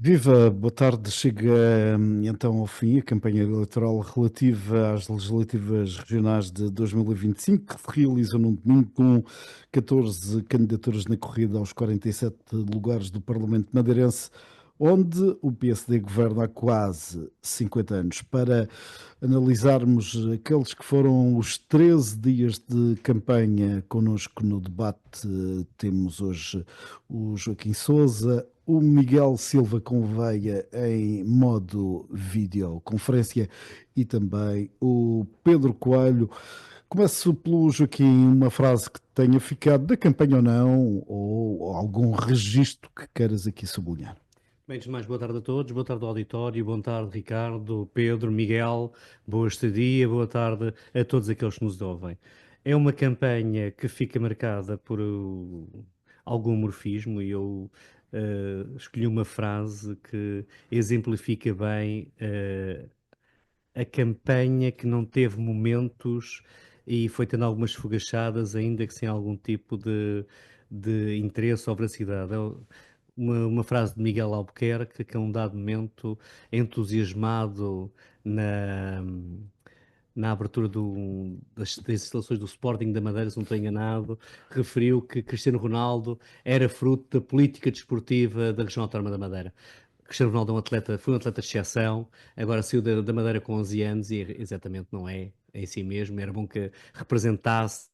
Viva, boa tarde. Chega então ao fim a campanha eleitoral relativa às legislativas regionais de 2025, que se realizam num domingo com 14 candidaturas na corrida aos 47 lugares do Parlamento madeirense, onde o PSD governa há quase 50 anos. Para analisarmos aqueles que foram os 13 dias de campanha connosco no debate, temos hoje o Joaquim Sousa, o Miguel Silva Conveia em modo videoconferência e também o Pedro Coelho. Começo pelo Joaquim, uma frase que tenha ficado da campanha ou não, ou algum registro que queiras aqui sublinhar. Bem, antes de mais, boa tarde a todos, boa tarde ao auditório, boa tarde Ricardo, Pedro, Miguel, boa estadia, boa tarde a todos aqueles que nos ouvem. É uma campanha que fica marcada por algum morfismo e eu escolhi uma frase que exemplifica bem a campanha que não teve momentos e foi tendo algumas esfogachadas, ainda que sem algum tipo de interesse ou veracidade. Uma frase de Miguel Albuquerque, que a um dado momento, entusiasmado na, na abertura das instalações do Sporting da Madeira, se não estou enganado, referiu que Cristiano Ronaldo era fruto da política desportiva da região autónoma da Madeira. Cristiano Ronaldo foi um atleta de exceção, agora saiu da Madeira com 11 anos e exatamente não é em si mesmo. Era bom que representasse.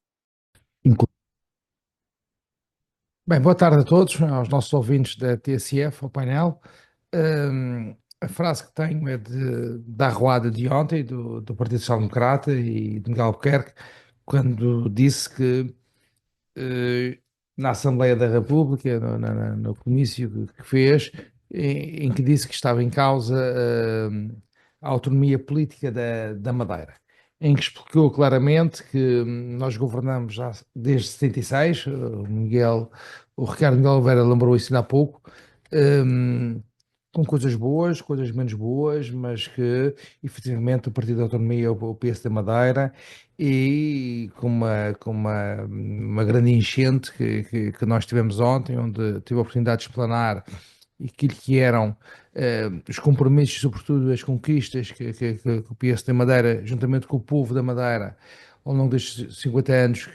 Bem, boa tarde a todos, aos nossos ouvintes da TSF, ao painel. A frase que tenho é da arruada de ontem, do Partido Social Democrata e de Miguel Albuquerque, quando disse que na Assembleia da República, no comício que fez, em que disse que estava em causa a autonomia política da Madeira, em que explicou claramente que nós governamos já desde 76, o Ricardo Miguel Oliveira lembrou isso ainda há pouco, hum, com coisas boas, coisas menos boas, mas que efetivamente o Partido da Autonomia é o PS da Madeira e com uma grande enchente que nós tivemos ontem, onde tive a oportunidade de explanar aquilo que eram os compromissos, sobretudo as conquistas que o PS da Madeira, juntamente com o povo da Madeira, ao longo destes 50 anos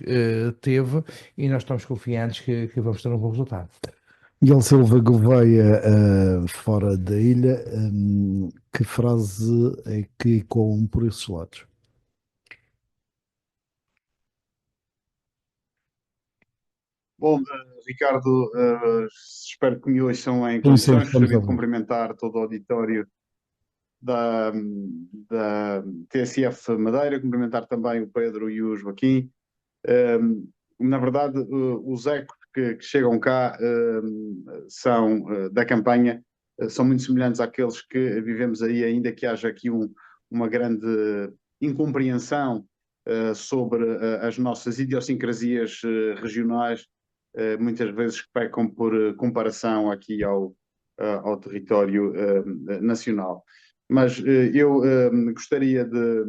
teve, e nós estamos confiantes que vamos ter um bom resultado. Miguel Silva Gouveia, fora da ilha, que frase é que ecoam por esses lados? Bom, Ricardo, espero que me ouçam em Sim, sim, condições. estamos a Gostaria de ouvir. cumprimentar todo o auditório da TSF Madeira, cumprimentar também o Pedro e o Joaquim. Na verdade, os ecos que chegam cá são da campanha, são muito semelhantes àqueles que vivemos aí, ainda que haja aqui uma grande incompreensão sobre as nossas idiosincrasias regionais, muitas vezes que pecam por comparação aqui ao território nacional. Mas eu gostaria de,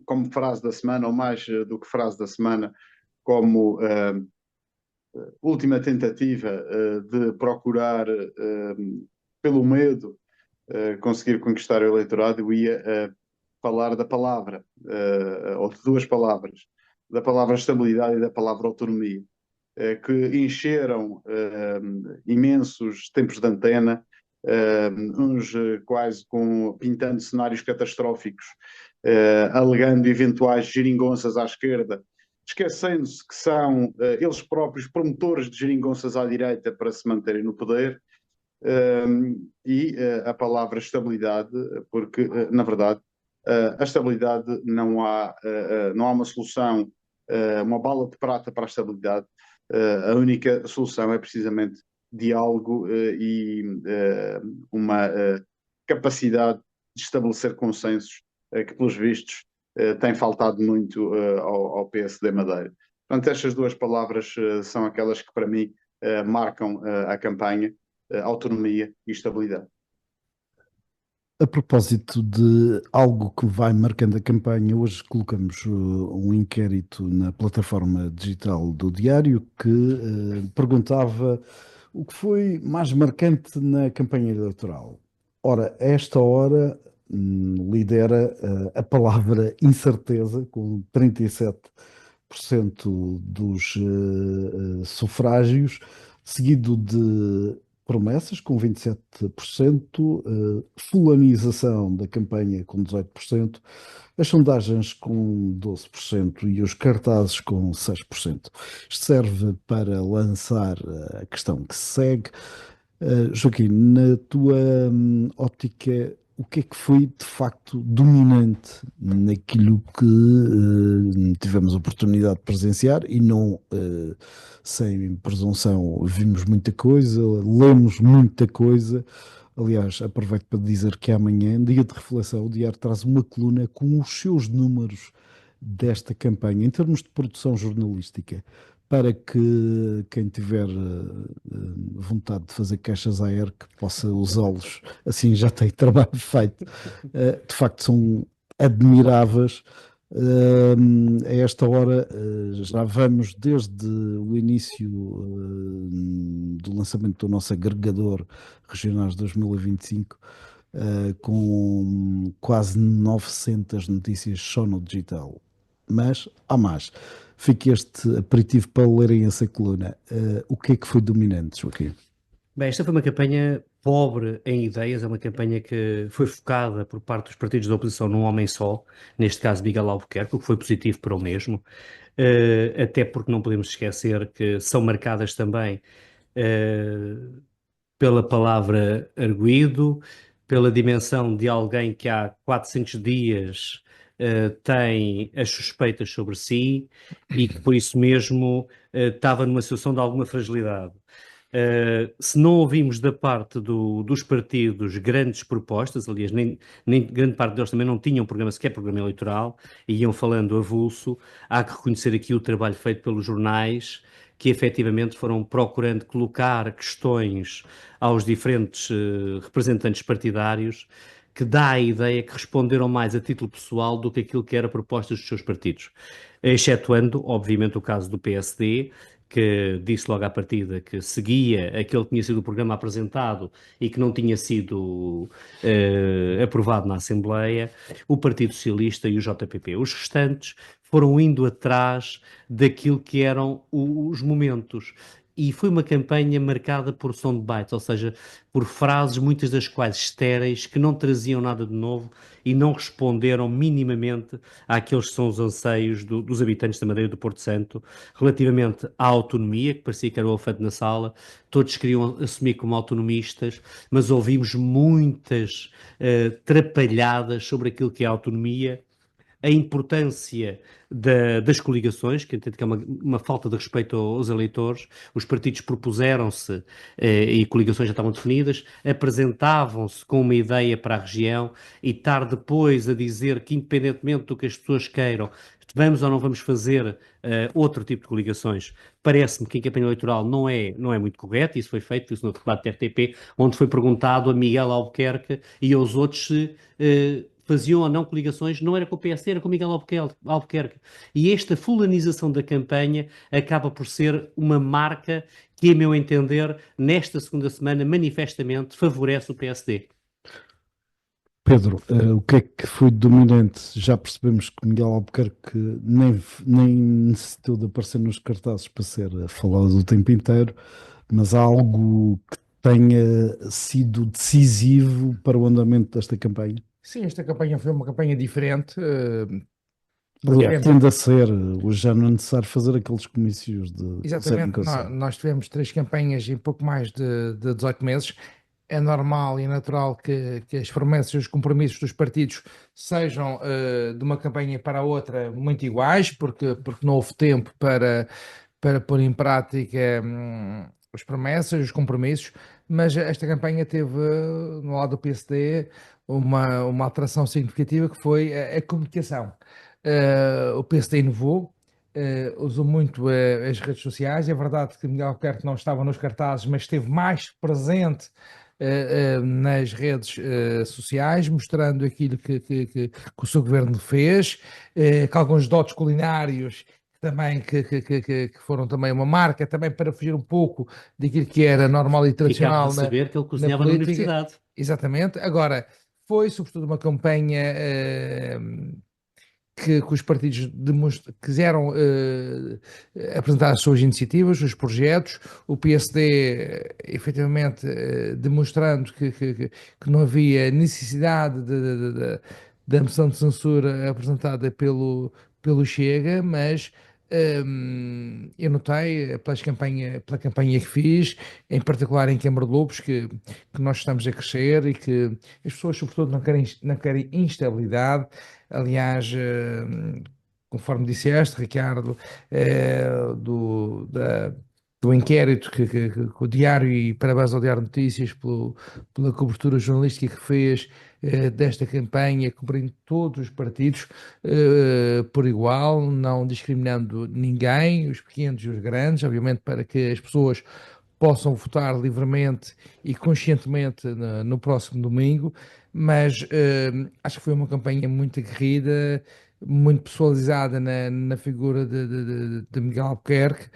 como frase da semana, ou mais do que frase da semana, como última tentativa de procurar, pelo medo, conseguir conquistar o eleitorado, eu ia falar da palavra, ou de duas palavras, da palavra estabilidade e da palavra autonomia, que encheram imensos tempos de antena, uns quase pintando cenários catastróficos, alegando eventuais geringonças à esquerda, esquecendo-se que são eles próprios promotores de geringonças à direita para se manterem no poder, e a palavra estabilidade, porque, na verdade, a estabilidade não há uma solução, uma bala de prata para a estabilidade. A única solução é precisamente diálogo e uma capacidade de estabelecer consensos que, pelos vistos, tem faltado muito ao PSD Madeira. Portanto, estas duas palavras são aquelas que, para mim, marcam a campanha, autonomia e estabilidade. A propósito de algo que vai marcando a campanha, hoje colocamos um inquérito na plataforma digital do Diário que perguntava O que foi mais marcante na campanha eleitoral? Ora, a esta hora lidera a palavra incerteza, com 37% dos sufrágios, seguido de promessas, com 27%, fulanização da campanha, com 18%, as sondagens com 12% e os cartazes com 6%. Isto serve para lançar a questão que se segue. Joaquim, na tua óptica, o que é que foi de facto dominante naquilo que tivemos a oportunidade de presenciar e não, sem presunção, vimos muita coisa, lemos muita coisa. Aliás, aproveito para dizer que amanhã, dia de reflexão, o Diário traz uma coluna com os seus números desta campanha, em termos de produção jornalística, para que quem tiver vontade de fazer caixas à ERC possa usá-los, assim já tem trabalho feito. De facto, são admiráveis. A esta hora já vamos desde o início do lançamento do nosso agregador Regionais 2025 com quase 900 notícias só no digital. Mas há mais. Fica este aperitivo para lerem essa coluna. O que é que foi dominante, Joaquim? Bem, esta foi uma campanha pobre em ideias, é uma campanha que foi focada por parte dos partidos da oposição num homem só, neste caso Miguel Albuquerque, o que foi positivo para o mesmo, até porque não podemos esquecer que são marcadas também pela palavra arguido, pela dimensão de alguém que há 400 dias tem as suspeitas sobre si e que por isso mesmo estava numa situação de alguma fragilidade. Se não ouvimos da parte dos partidos grandes propostas, aliás, nem grande parte deles também não tinham programa, sequer programa eleitoral, e iam falando avulso, há que reconhecer aqui o trabalho feito pelos jornais, que efetivamente foram procurando colocar questões aos diferentes representantes partidários, que dá a ideia que responderam mais a título pessoal do que aquilo que era propostas dos seus partidos. Excetuando, obviamente, o caso do PSD, que disse logo à partida que seguia aquele que tinha sido o programa apresentado e que não tinha sido aprovado na Assembleia, o Partido Socialista e o JPP. Os restantes foram indo atrás daquilo que eram os momentos. E foi uma campanha marcada por soundbites, ou seja, por frases, muitas das quais estéreis, que não traziam nada de novo e não responderam minimamente àqueles que são os anseios dos habitantes da Madeira e do Porto Santo, relativamente à autonomia, que parecia que era o elefante na sala, todos queriam assumir como autonomistas, mas ouvimos muitas trapalhadas sobre aquilo que é a autonomia, a importância das coligações, que entendo que é uma falta de respeito aos eleitores. Os partidos propuseram-se, e coligações já estavam definidas, apresentavam-se com uma ideia para a região e estar depois a dizer que, independentemente do que as pessoas queiram, vamos ou não vamos fazer outro tipo de coligações, parece-me que em campanha eleitoral não é muito correto. Isso foi feito, isso no debate da RTP, onde foi perguntado a Miguel Albuquerque e aos outros se faziam ou não coligações, não era com o PSD, era com o Miguel Albuquerque. E esta fulanização da campanha acaba por ser uma marca que, a meu entender, nesta segunda semana, manifestamente favorece o PSD. Pedro, o que é que foi dominante? Já percebemos que Miguel Albuquerque nem necessitou de aparecer nos cartazes para ser falado o tempo inteiro, mas há algo que tenha sido decisivo para o andamento desta campanha? Sim, esta campanha foi uma campanha diferente. Aliás, tende a ser, hoje já não é necessário fazer aqueles comícios de Exatamente, nós tivemos 3 campanhas em pouco mais de 18 meses. É normal e natural que as promessas e os compromissos dos partidos sejam de uma campanha para a outra muito iguais, porque não houve tempo para pôr em prática as promessas, os compromissos, mas esta campanha teve no lado do PSD uma alteração significativa, que foi a comunicação. O PSD inovou, usou muito as redes sociais. É verdade que Miguel Albuquerque não estava nos cartazes, mas esteve mais presente nas redes sociais, mostrando aquilo que o seu governo fez, que alguns dotes culinários também que foram também uma marca, também para fugir um pouco daquilo que era normal e Ficava tradicional a saber que ele cozinhava na política. universidade. Exatamente. Agora, foi sobretudo uma campanha que os partidos quiseram apresentar as suas iniciativas, os projetos, o PSD efetivamente demonstrando que não havia necessidade da moção de censura apresentada pelo Chega, mas eu notei pela campanha que fiz, em particular em Câmara de Lobos, que nós estamos a crescer e que as pessoas, sobretudo, não querem instabilidade. Aliás, conforme disseste, Ricardo, do inquérito que o Diário, e parabéns ao Diário de Notícias pela cobertura jornalística que fez desta campanha, cobrindo todos os partidos por igual, não discriminando ninguém, os pequenos e os grandes, obviamente para que as pessoas possam votar livremente e conscientemente no próximo domingo, mas acho que foi uma campanha muito aguerrida, muito pessoalizada na figura de Miguel Albuquerque.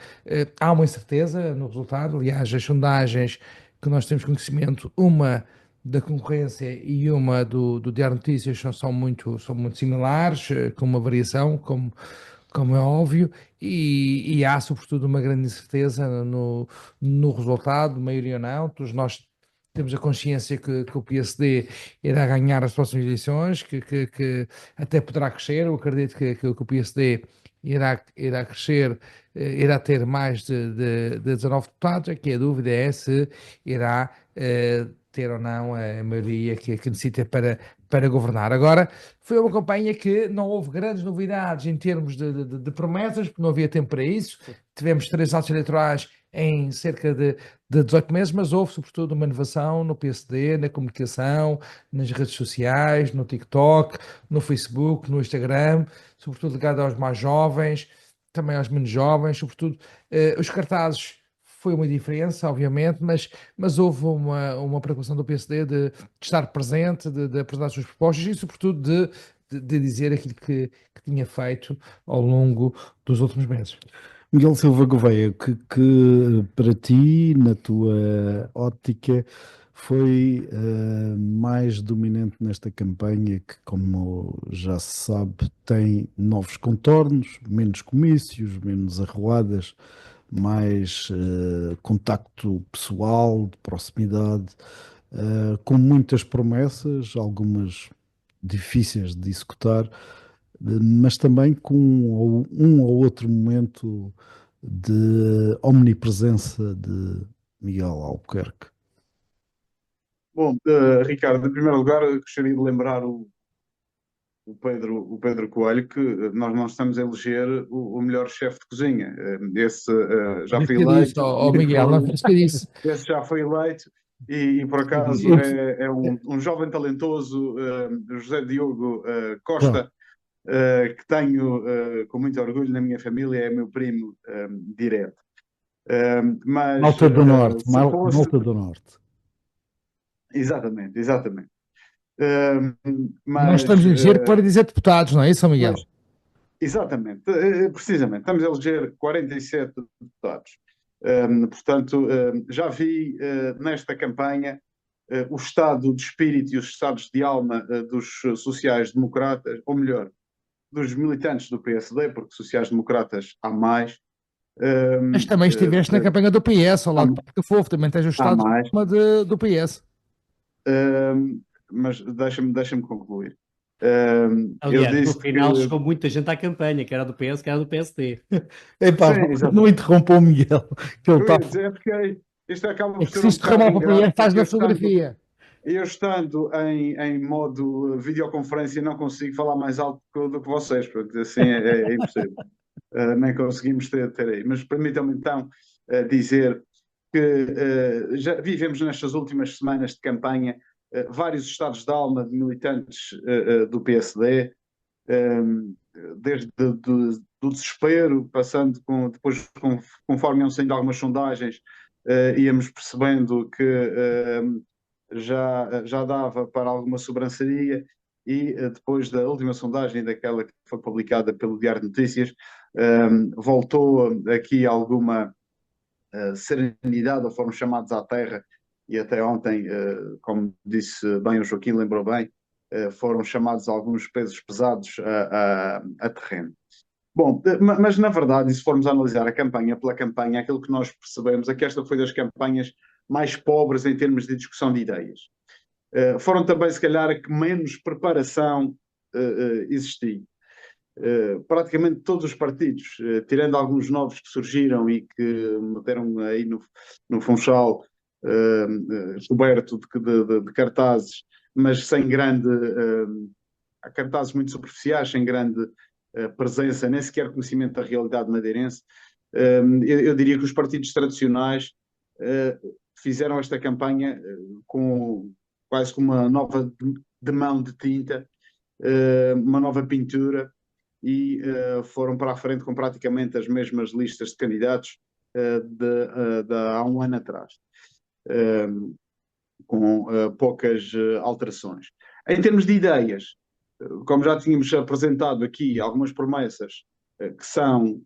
Há uma incerteza no resultado, aliás, as sondagens que nós temos conhecimento, uma da concorrência e uma do Diário de Notícias são muito similares, com uma variação, como é óbvio, e há sobretudo uma grande incerteza no resultado, maioria ou não. Todos nós temos a consciência que o PSD irá ganhar as próximas eleições, que até poderá crescer. Eu acredito que o PSD irá crescer, irá ter mais de 19 deputados. Aqui a dúvida é se irá ter ou não a maioria que necessita para governar. Agora, foi uma campanha que não houve grandes novidades em termos de promessas, porque não havia tempo para isso. Tivemos 3 atos eleitorais em cerca de 18 meses, mas houve sobretudo uma inovação no PSD, na comunicação, nas redes sociais, no TikTok, no Facebook, no Instagram, sobretudo ligado aos mais jovens, também aos menos jovens, sobretudo os cartazes. Foi uma diferença, obviamente, mas houve uma preocupação do PSD de estar presente, de apresentar as suas propostas e, sobretudo, de dizer aquilo que tinha feito ao longo dos últimos meses. Miguel Silva Gouveia, que para ti, na tua ótica, foi mais dominante nesta campanha, que, como já se sabe, tem novos contornos, menos comícios, menos arruadas, mais contacto pessoal, de proximidade, com muitas promessas, algumas difíceis de executar, mas também com um ou outro momento de omnipresença de Miguel Albuquerque. Bom, Ricardo, em primeiro lugar, eu gostaria de lembrar o Pedro Coelho que nós não estamos a eleger o melhor chefe de cozinha. Esse já foi eleito. Miguel, não esqueci disso. Esse já foi eleito e por acaso é um jovem talentoso, José Diogo Costa, que tenho com muito orgulho na minha família, é meu primo direto. Mas Malta do Norte, se Malta fosse... do Norte. Exatamente. Nós estamos a eleger para dizer deputados, não é isso, Miguel? Exatamente, precisamente. Estamos a eleger 47 deputados. Portanto, já vi nesta campanha o estado de espírito e os estados de alma dos sociais-democratas, ou melhor, dos militantes do PSD, porque sociais-democratas há mais. Mas também estiveste na campanha do PS, ao lado de Parque Fofo, também tens o estado de alma do PS. Mas deixa-me concluir. Aliás, no final chegou muita gente à campanha, que era do PS, que era do PSD. Epá, não interrompam o Miguel. Que ele dizer porque isto acaba por ser se isto derramar para o PS, faz na fotografia. Eu estando em modo videoconferência não consigo falar mais alto do que vocês, porque assim é impossível. Nem conseguimos ter aí. Mas permitam-me então dizer que já vivemos nestas últimas semanas de campanha vários estados de alma de militantes do PSD, desde do desespero, passando depois, conforme iam saindo algumas sondagens, íamos percebendo que já dava para alguma sobranceria, e depois da última sondagem, daquela que foi publicada pelo Diário de Notícias, voltou aqui alguma serenidade, ou foram chamados à terra, e até ontem, como disse bem o Joaquim, lembrou bem, foram chamados alguns pesos pesados a terreno. Bom, mas na verdade, e se formos analisar a campanha pela campanha, aquilo que nós percebemos é que esta foi das campanhas mais pobres em termos de discussão de ideias. Foram também, se calhar, que menos preparação existia. Praticamente todos os partidos, tirando alguns novos que surgiram e que meteram aí no Funchal coberto de cartazes, mas sem grande cartazes muito superficiais, sem grande presença, nem sequer conhecimento da realidade madeirense. Eu diria que os partidos tradicionais fizeram esta campanha com quase com uma nova demão de tinta, uma nova pintura, e foram para a frente com praticamente as mesmas listas de candidatos de há um ano atrás, com poucas alterações. Em termos de ideias, como já tínhamos apresentado aqui, algumas promessas que são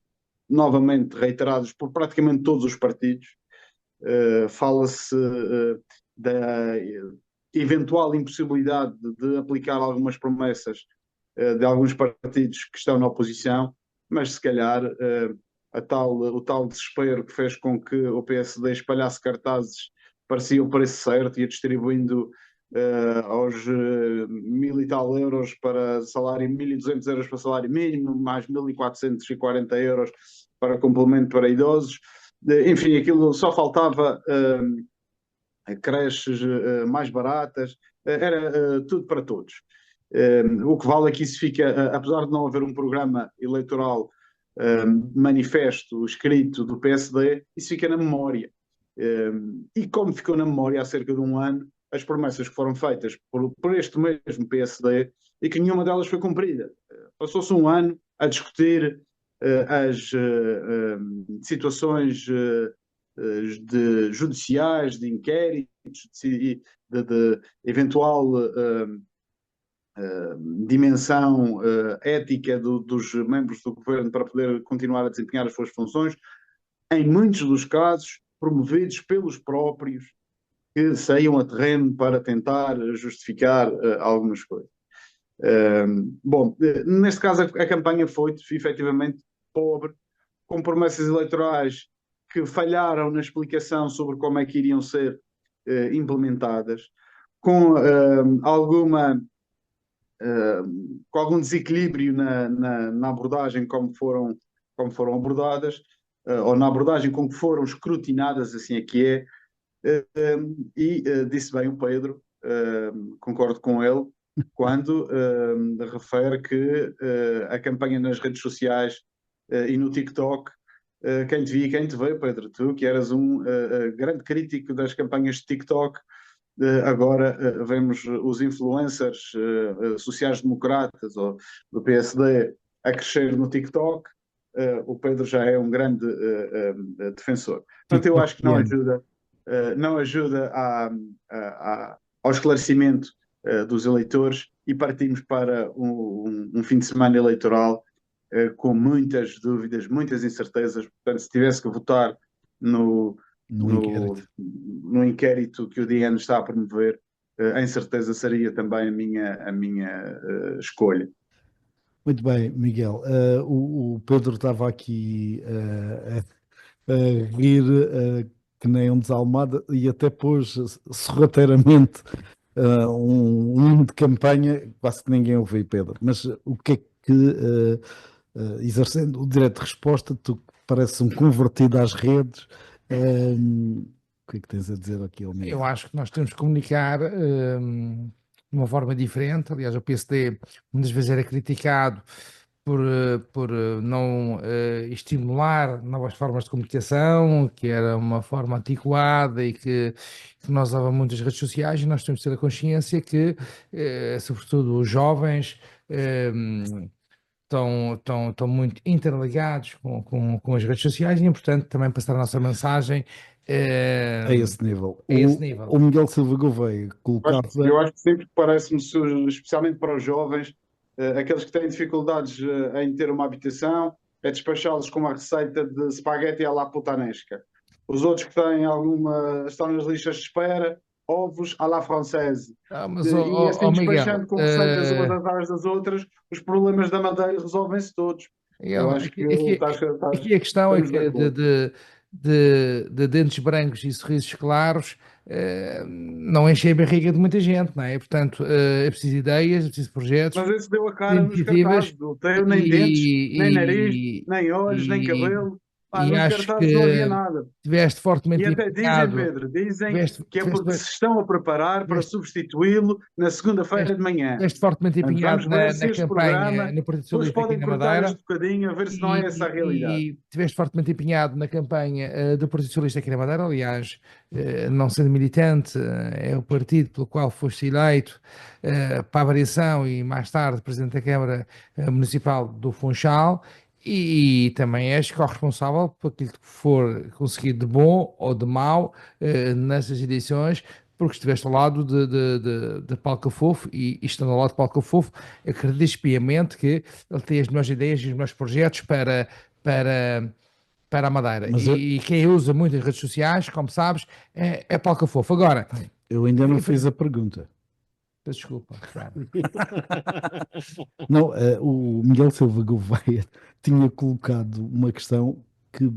novamente reiteradas por praticamente todos os partidos. Fala-se da eventual impossibilidade de aplicar algumas promessas de alguns partidos que estão na oposição, mas se calhar o tal desespero que fez com que o PSD espalhasse cartazes parecia o preço certo, ia distribuindo aos 1.000 e tal euros para salário, 1.200 euros para salário mínimo, mais 1.440 euros para complemento para idosos. Enfim, aquilo só faltava creches mais baratas, era tudo para todos. O que vale é que isso fica, apesar de não haver um programa eleitoral manifesto escrito do PSD, isso fica na memória. E como ficou na memória há cerca de um ano, as promessas que foram feitas por este mesmo PSD e que nenhuma delas foi cumprida. Passou-se um ano a discutir as situações judiciais, de inquéritos, de eventual dimensão ética dos membros do governo para poder continuar a desempenhar as suas funções, em muitos dos casos promovidos pelos próprios que saíam a terreno para tentar justificar algumas coisas. Bom, neste caso a campanha foi efetivamente pobre, com promessas eleitorais que falharam na explicação sobre como é que iriam ser implementadas, com algum desequilíbrio na abordagem como foram abordadas, ou na abordagem com que foram escrutinadas, assim é que é. E disse bem o Pedro, concordo com ele, quando refere que a campanha nas redes sociais e no TikTok, quem te via e quem te vê, Pedro, tu que eras um grande crítico das campanhas de TikTok, agora vemos os influencers sociais-democratas ou do PSD a crescer no TikTok. O Pedro já é um grande defensor. Portanto, eu acho que não ajuda ao esclarecimento dos eleitores, e partimos para um fim de semana eleitoral com muitas dúvidas, muitas incertezas. Portanto, se tivesse que votar no inquérito que o DN está a promover, a incerteza seria também a minha escolha. Muito bem, Miguel. O Pedro estava aqui a rir que nem um desalmado, e até pôs sorrateiramente um hino de campanha, quase que ninguém ouviu, Pedro. Mas o que é que, exercendo o direito de resposta, tu pareces um convertido às redes, o que é que tens a dizer aqui, Miguel? Eu acho que nós temos que comunicar de uma forma diferente. Aliás, o PSD muitas vezes era criticado por não estimular novas formas de comunicação, que era uma forma antiquada e que nós usávamos muito as redes sociais, e nós temos que ter a consciência que, sobretudo os jovens, estão muito interligados com as redes sociais, e é importante também passar a nossa mensagem A esse nível. A esse nível. O Miguel Silva Gouveia colocava. Eu acho que sempre parece-me, especialmente para os jovens, aqueles que têm dificuldades em ter uma habitação, é despachá-los com uma receita de espaguete à la putanesca. Os outros que têm estão nas listas de espera, ovos à la française. Mas, E assim, Miguel, despachando com receitas umas atrás das outras, os problemas da Madeira resolvem-se todos. Eu acho que aqui a questão é estamos de que acordo. de dentes brancos e sorrisos claros não enchem a barriga de muita gente, não é? Portanto, é preciso ideias, é preciso projetos, Mas esse deu a cara nos iniciativas cartazes. Não tem nem dentes, nem nariz, e, nem olhos, nem e, cabelo. e Nos acho cartazes não havia que nada. tiveste E fortemente até dizem, empenhado, Pedro, dizem tiveste, que é porque tiveste, se estão a preparar para tiveste, substituí-lo na segunda-feira de manhã. estiveste fortemente Portanto, empenhado vamos ver na se este campanha programa no Partido depois Socialista aqui podem na cortar Madeira este bocadinho a ver se não é essa a realidade. e estiveste fortemente empenhado na campanha do Partido Socialista aqui na Madeira. Aliás, não sendo militante, é o partido pelo qual foste eleito para a variação e mais tarde Presidente da Câmara Municipal do Funchal. E também és corresponsável por aquilo que for conseguido de bom ou de mau nessas edições, porque estiveste ao lado de Paulo Cafofo e estando ao lado de Paulo Cafofo, acreditas piamente que ele tem as melhores ideias e os melhores projetos para a Madeira. Mas E quem usa muito as redes sociais, como sabes, é Paulo Cafofo. Agora, eu ainda não fiz a pergunta. desculpa, Não, o Miguel Silva Gouveia tinha colocado uma questão que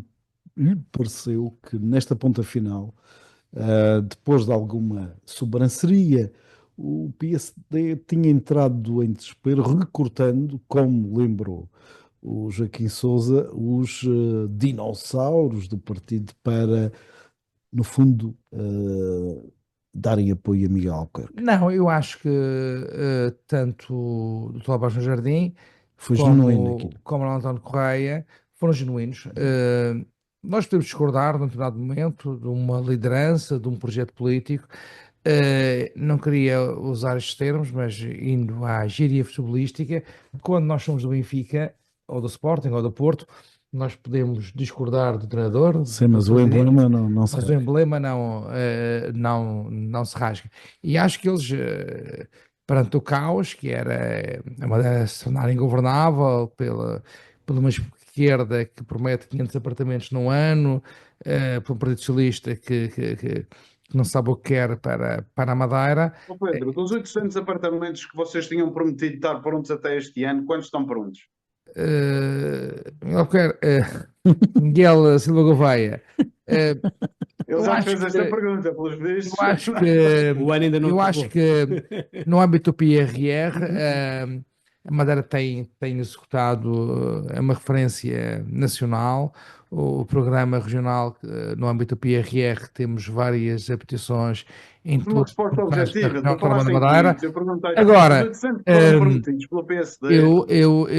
lhe pareceu que nesta ponta final, depois de alguma sobranceria, o PSD tinha entrado em desespero, recortando, como lembrou o Joaquim Sousa, os dinossauros do partido para, no fundo, darem apoio a Miguel Albuquerque. Não, eu acho que tanto o Dr. Alberto Jardim Foi genuíno aqui. como o António Correia foram genuínos. Nós podemos discordar num determinado momento de uma liderança, de um projeto político. Não queria usar estes termos, mas indo à gíria futebolística, quando nós somos do Benfica, ou do Sporting, ou do Porto, nós podemos discordar do treinador, Sim, do mas o presidente, emblema não se mas o rasga. emblema não se rasga. E acho que eles, perante o caos, que era a Madeira se tornar ingovernável pela uma esquerda que promete 500 apartamentos num ano, por um Partido Socialista que não sabe o que quer para a Madeira. Pedro, dos 800 apartamentos que vocês tinham prometido estar prontos até este ano, quantos estão prontos? Miguel Silva Gouveia. Ele já fez esta pergunta, pelos vistos. Eu acho que no âmbito do PRR, a Madeira tem executado, é uma referência nacional. O programa regional, no âmbito do PRR, temos várias apetições em Uma todos os resposta locais da objetiva, região tu falaste autónoma da em Madeira. 500, eu perguntei, Agora, os 800 que foram prometidos pelo PSD,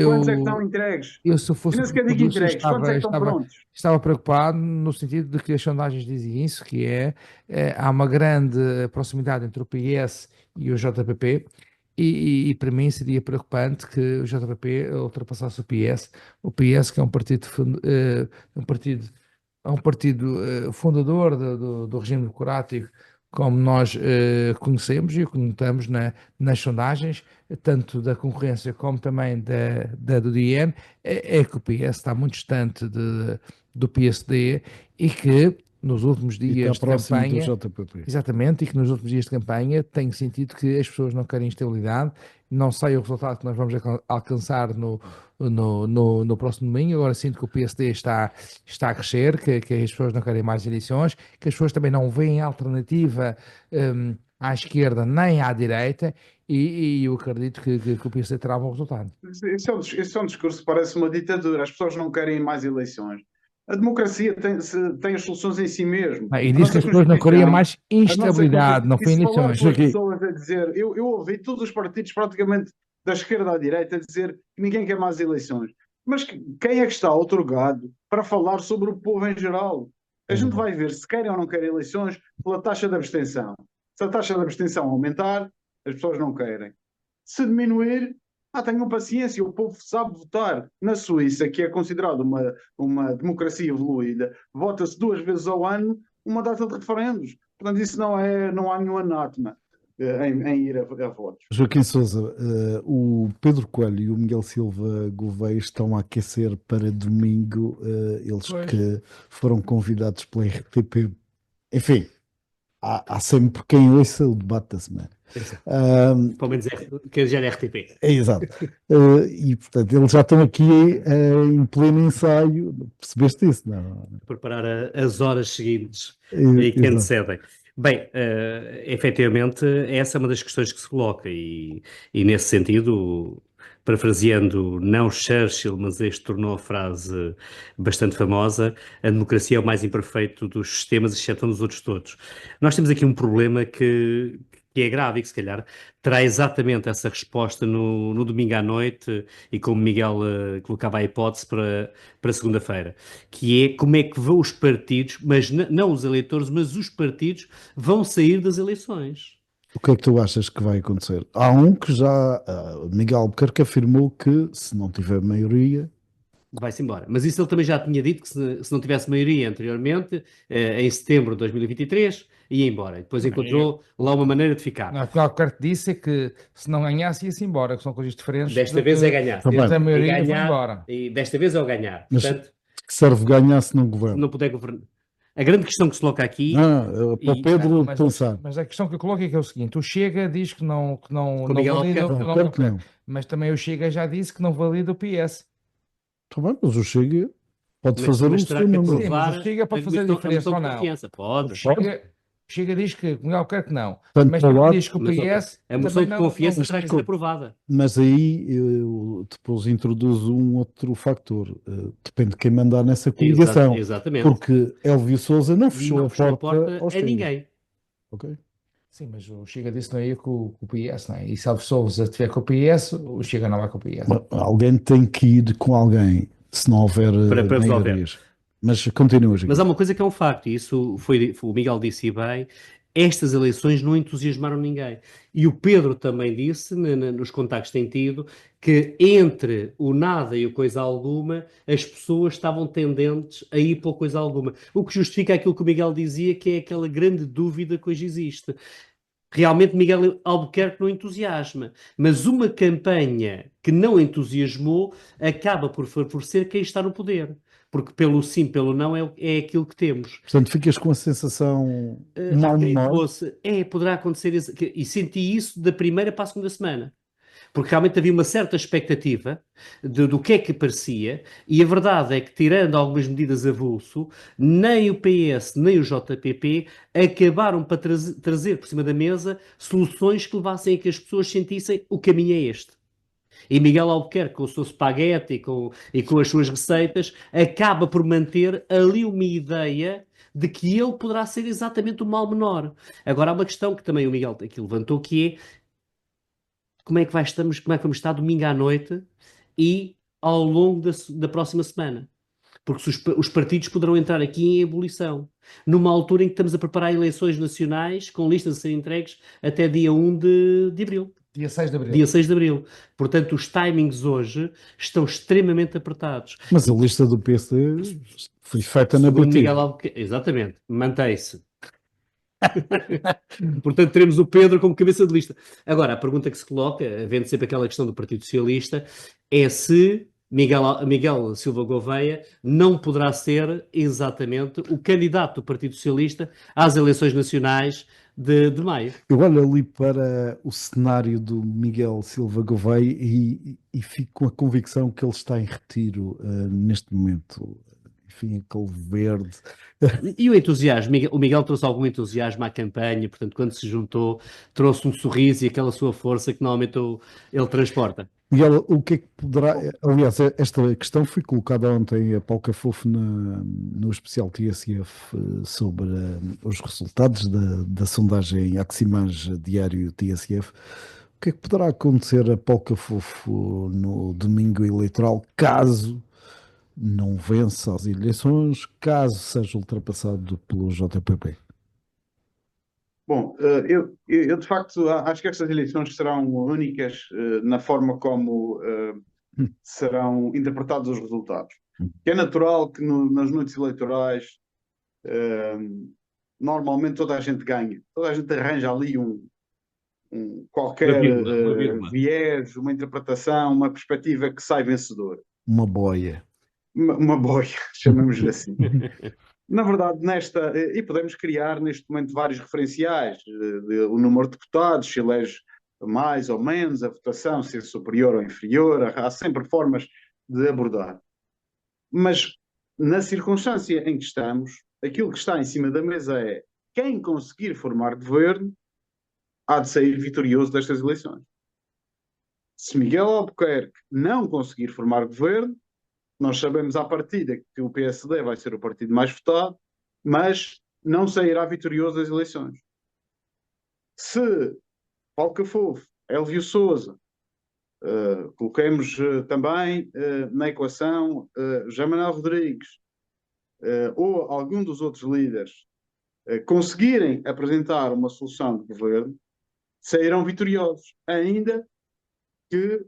quantos é que estão entregues? eu, se E fosse nem sequer digo producer, entregues, quantos é que estão prontos? estava preocupado no sentido de que as sondagens dizem isso, que há uma grande proximidade entre o PS e o JPP, e para mim seria preocupante que o JPP ultrapassasse o PS que é um partido, fundador do regime democrático, como nós conhecemos e o que notamos nas sondagens, tanto da concorrência como também do DN, é que o PS está muito distante do PSD e que nos últimos E dias está de próximo do campanha, JPP. exatamente, e que nos últimos dias de campanha tenho sentido que as pessoas não querem estabilidade, não sei o resultado que nós vamos alcançar no próximo domingo. Agora sinto que o PSD está a crescer, que as pessoas não querem mais eleições, que as pessoas também não veem alternativa à esquerda nem à direita, e eu acredito que o PSD terá um bom resultado. Esse é um discurso que parece uma ditadura. As pessoas não querem mais eleições. A democracia tem as soluções em si mesmo. E diz que as pessoas não queriam mais instabilidade, não foi eleições. eleições. As pessoas a dizer, eu ouvi todos os partidos praticamente da esquerda à direita a dizer que ninguém quer mais eleições. Mas quem é que está otorgado para falar sobre o povo em geral? A gente vai ver se querem ou não querem eleições pela taxa de abstenção. Se a taxa de abstenção aumentar, as pessoas não querem. Se diminuir, tenham paciência, o povo sabe votar. Na Suíça, que é considerada uma democracia evoluída, vota-se 2 vezes ao ano uma data de referendos. Portanto, isso não há nenhum anátema em ir a votos. Joaquim Sousa, o Pedro Coelho e o Miguel Silva Gouveia estão a aquecer para domingo, eles Pois. que foram convidados pela RTP. Enfim, há sempre quem ouça o debate da semana. Pelo menos quer dizer RTP. É exato. E portanto, eles já estão aqui em pleno ensaio. Percebeste isso? Não? Preparar as horas seguintes É, e que exato. antecedem. Bem, efetivamente, essa é uma das questões que se coloca e nesse sentido, parafraseando não Churchill, mas este tornou a frase bastante famosa: a democracia é o mais imperfeito dos sistemas, exceto nos outros todos. Nós temos aqui um problema que é grave e que se calhar terá exatamente essa resposta no domingo à noite e como Miguel colocava a hipótese para segunda-feira, que é como é que vão os partidos, mas não os eleitores, mas os partidos vão sair das eleições. O que é que tu achas que vai acontecer? Há um que já, Miguel Albuquerque afirmou que se não tiver maioria, Vai-se embora. Mas isso ele também já tinha dito que se não tivesse maioria anteriormente, em setembro de 2023, ia embora. E depois encontrou lá uma maneira de ficar. Não, o que o Albuquerque disse é que se não ganhasse ia-se embora, que são coisas diferentes. Desta vez é ganhar. Tá bem. A maioria E foi ganhar, embora. e desta vez é o ganhar. Mas- Portanto, que serve ganhar se não se governa? não puder governar. A grande questão que se coloca aqui, Para o e- Pedro Mas, pensar. mas a questão que eu coloco é que é o seguinte: o Chega diz que não Com Miguel valida, Albuquerque. Não, claro que não. mas também o Chega já disse que não valida o PS. Tá bem, mas o Chega pode Mas- fazer mas o terá seu que número. Sim, mas o Chega pode fazer a diferença ou não? Confiança. Pode. O Chega diz que o Miguel Albuquerque não, Tanto mas para o também lado- diz que o Mas, PS a moção também de confiança terá que ser desculpe. aprovada. Mas aí eu depois introduzo um outro fator. Depende de quem mandar nessa coligação. Exatamente. Porque Elvio Sousa não fechou, Não a fechou porta aos a filhos. ninguém. Ok? Sim, mas o Chega disse não ia com o PS, não é? E se Alves Sousa estiver com o PS, o Chega não vai com o PS. Alguém tem que ir com alguém, se não houver Para resolver. maiorias. Mas continua, Joaquim. Mas há uma coisa que é um facto, e isso o Miguel disse bem, estas eleições não entusiasmaram ninguém. E o Pedro também disse, nos contactos que tem tido, que entre o nada e o coisa alguma, as pessoas estavam tendentes a ir para o coisa alguma. O que justifica aquilo que o Miguel dizia, que é aquela grande dúvida que hoje existe. Realmente Miguel Albuquerque não entusiasma, mas uma campanha que não entusiasmou acaba por favorecer quem está no poder. Porque pelo sim, pelo não é aquilo que temos. Portanto, ficas com a sensação mal Quem menor. fosse, poderá acontecer, e senti isso da primeira para a segunda semana. Porque realmente havia uma certa expectativa do que é que parecia, e a verdade é que, tirando algumas medidas a avulso, nem o PS nem o JPP acabaram para trazer por cima da mesa soluções que levassem a que as pessoas sentissem o caminho é este. E Miguel Albuquerque, com o seu espaguete e com as suas receitas, acaba por manter ali uma ideia de que ele poderá ser exatamente o mal menor. Agora há uma questão que também o Miguel aqui levantou, que é como é que vamos estar domingo à noite e ao longo da próxima semana. Porque os partidos poderão entrar aqui em ebulição, numa altura em que estamos a preparar eleições nacionais com listas a ser entregues até dia 1 de abril. Dia 6 de abril. Dia 6 de abril. Portanto, os timings hoje estão extremamente apertados. Mas a lista do PSD foi feita na Segundo BT. Miguel Albuquerque, exatamente, mantém-se. Portanto, teremos o Pedro como cabeça de lista. Agora, a pergunta que se coloca, havendo sempre aquela questão do Partido Socialista, é se Miguel Silva Gouveia não poderá ser exatamente o candidato do Partido Socialista às eleições nacionais de maio. Eu olho ali para o cenário do Miguel Silva Gouveia e fico com a convicção que ele está em retiro neste momento. Enfim, aquele verde. E o entusiasmo? O Miguel trouxe algum entusiasmo à campanha, portanto, quando se juntou, trouxe um sorriso e aquela sua força que normalmente ele transporta. Miguel, o que é que poderá. Aliás, esta questão foi colocada ontem a Paulo Cafofo no especial TSF sobre os resultados da sondagem Aximage Diário TSF. O que é que poderá acontecer a Paulo Cafofo no domingo eleitoral, caso não vença as eleições, caso seja ultrapassado pelo JPP? Bom, eu de facto acho que estas eleições serão únicas na forma como serão interpretados os resultados. Que é natural que nas noites eleitorais normalmente toda a gente ganha. Toda a gente arranja ali qualquer Uma vírgula. viés, uma interpretação, uma perspectiva que sai vencedora. Uma boia. Uma boia, chamemos-lhe assim. Na verdade, e podemos criar neste momento vários referenciais, o número de deputados, se elege mais ou menos, a votação, se é superior ou inferior, há sempre formas de abordar. Mas, na circunstância em que estamos, aquilo que está em cima da mesa é quem conseguir formar governo há de sair vitorioso destas eleições. Se Miguel Albuquerque não conseguir formar governo, nós sabemos à partida que o PSD vai ser o partido mais votado, mas não sairá vitorioso das eleições. Se Paulo Cafofo, Hélio Sousa, coloquemos também na equação José Manuel Rodrigues ou algum dos outros líderes conseguirem apresentar uma solução de governo, sairão vitoriosos, ainda que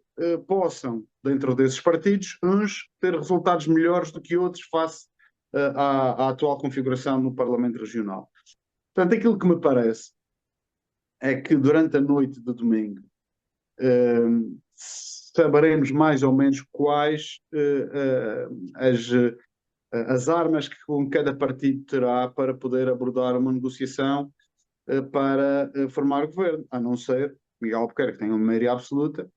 possam, dentro desses partidos, uns ter resultados melhores do que outros face à atual configuração no Parlamento Regional. Portanto, aquilo que me parece é que durante a noite de domingo saberemos mais ou menos quais as armas que cada partido terá para poder abordar uma negociação para formar governo, a não ser Miguel Albuquerque tenha uma maioria absoluta,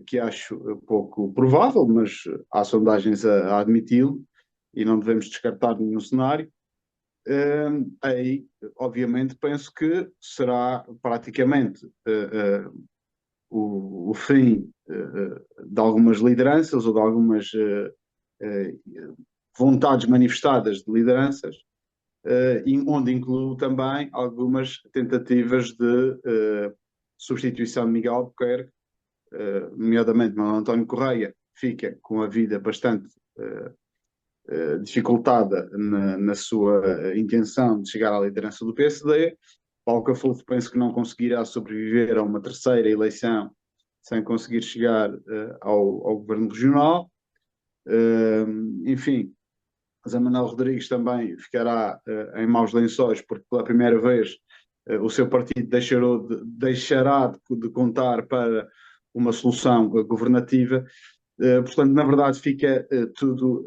que acho pouco provável, mas há sondagens a admiti-lo e não devemos descartar nenhum cenário. Aí, obviamente, penso que será praticamente o fim de algumas lideranças ou de algumas vontades manifestadas de lideranças, onde incluo também algumas tentativas de substituição de Miguel Albuquerque, nomeadamente Manuel António Correia, fica com a vida bastante dificultada na sua intenção de chegar à liderança do PSD. Paulo Cafofo penso que não conseguirá sobreviver a uma terceira eleição sem conseguir chegar ao governo regional. Enfim, José Manuel Rodrigues também ficará em maus lençóis, porque pela primeira vez o seu partido deixará de contar para uma solução governativa. Portanto, na verdade, ficaria tudo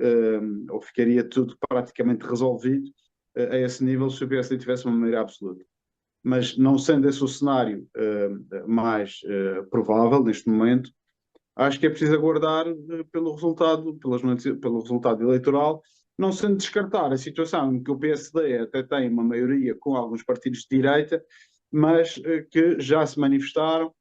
praticamente resolvido a esse nível se o PSD tivesse uma maioria absoluta. Mas não sendo esse o cenário mais provável neste momento, acho que é preciso aguardar pelo resultado eleitoral, não sendo descartar a situação em que o PSD até tem uma maioria com alguns partidos de direita, mas que já se manifestaram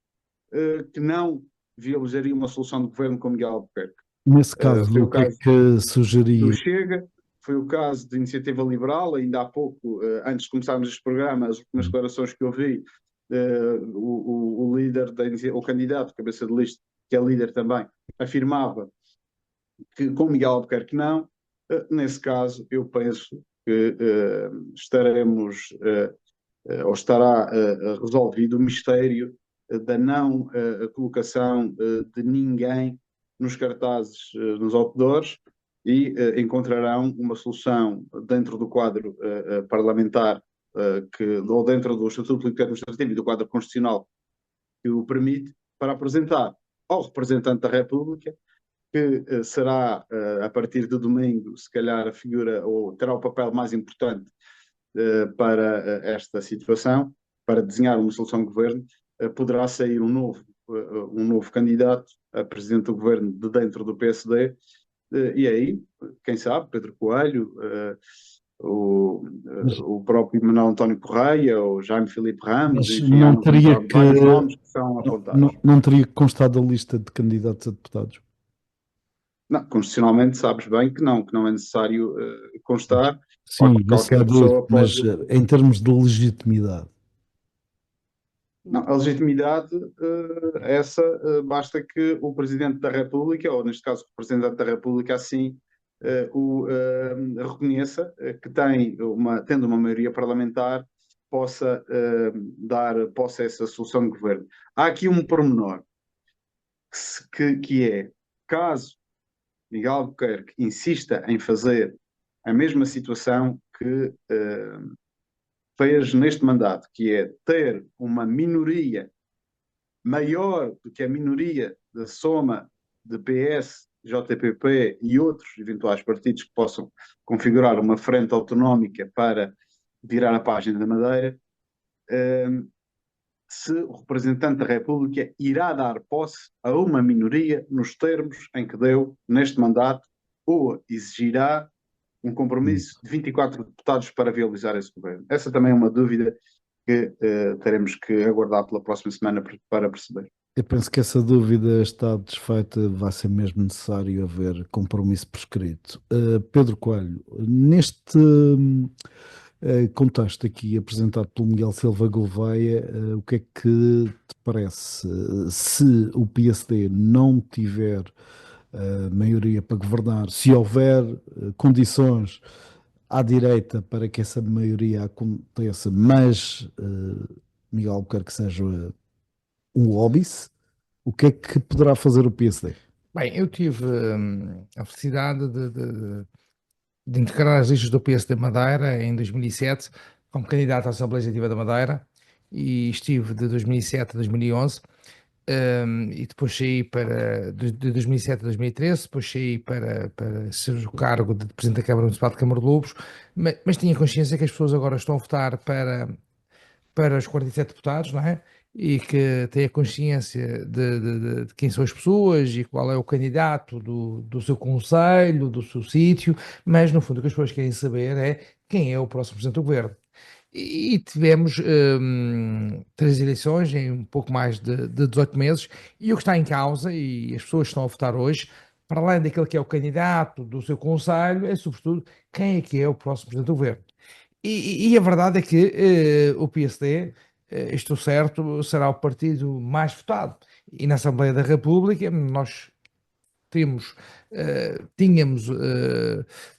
que não viabilizaria uma solução de governo com Miguel Albuquerque. Nesse caso, o que é que sugeria? Do Chega, foi o caso de Iniciativa Liberal, ainda há pouco, antes de começarmos este programa, as últimas declarações que eu vi, o líder, o candidato, cabeça de lista, que é líder também, afirmava que com Miguel Albuquerque não. Nesse caso, eu penso que estaremos, ou estará resolvido o mistério da não colocação de ninguém nos cartazes, nos outdoors, e encontrarão uma solução dentro do quadro parlamentar, ou dentro do Estatuto Político Administrativo e do quadro constitucional que o permite, para apresentar ao representante da República, que será, a partir de domingo, se calhar a figura, ou terá o papel mais importante para esta situação, para desenhar uma solução de governo. Poderá sair um novo candidato a presidente do governo de dentro do PSD, e aí, quem sabe, Pedro Coelho, o próprio Manuel António Correia, ou Jaime Filipe Ramos, Mas enfim, não teria que, vários nomes que são apontados. não teria que constar da lista de candidatos a deputados? Não, constitucionalmente sabes bem que não é necessário constar. Sim, isso Qualquer é pessoa dúvida, mas pode... em termos de legitimidade. Não, a legitimidade, essa, basta que o Presidente da República, ou neste caso o Representante da República, assim o reconheça, que tendo uma maioria parlamentar, possa a essa solução de governo. Há aqui um pormenor, que é, caso Miguel Albuquerque insista em fazer a mesma situação que fez neste mandato, que é ter uma minoria maior do que a minoria da soma de PS, JPP e outros eventuais partidos que possam configurar uma frente autonómica para virar a página da Madeira, se o representante da República irá dar posse a uma minoria nos termos em que deu neste mandato, ou exigirá um compromisso de 24 deputados para viabilizar esse governo. Essa também é uma dúvida que teremos que aguardar pela próxima semana para perceber. Eu penso que essa dúvida está desfeita, vai ser mesmo necessário haver compromisso prescrito. Pedro Coelho, neste contexto aqui apresentado pelo Miguel Silva Gouveia, o que é que te parece? Se o PSD não tiver maioria para governar, se houver condições à direita para que essa maioria aconteça, mas Miguel Albuquerque que seja um óbice, o que é que poderá fazer o PSD? Bem, eu tive a felicidade de integrar as listas do PSD Madeira em 2007 como candidato à Assembleia Legislativa da Madeira e estive de 2007 a 2011 e depois saí de 2007 a 2013, depois saí para ser o cargo de Presidente da Câmara Municipal de Câmara de Lobos, mas tinha consciência que as pessoas agora estão a votar para os 47 deputados, não é? E que têm a consciência de quem são as pessoas e qual é o candidato do seu concelho, do seu sítio, mas no fundo o que as pessoas querem saber é quem é o próximo Presidente do Governo. E tivemos 3 eleições em um pouco mais de 18 meses, e o que está em causa, e as pessoas estão a votar hoje, para além daquele que é o candidato do seu concelho, é sobretudo quem é que é o próximo Presidente do Governo. E a verdade é que o PSD, estou certo, será o partido mais votado. E na Assembleia da República nós tínhamos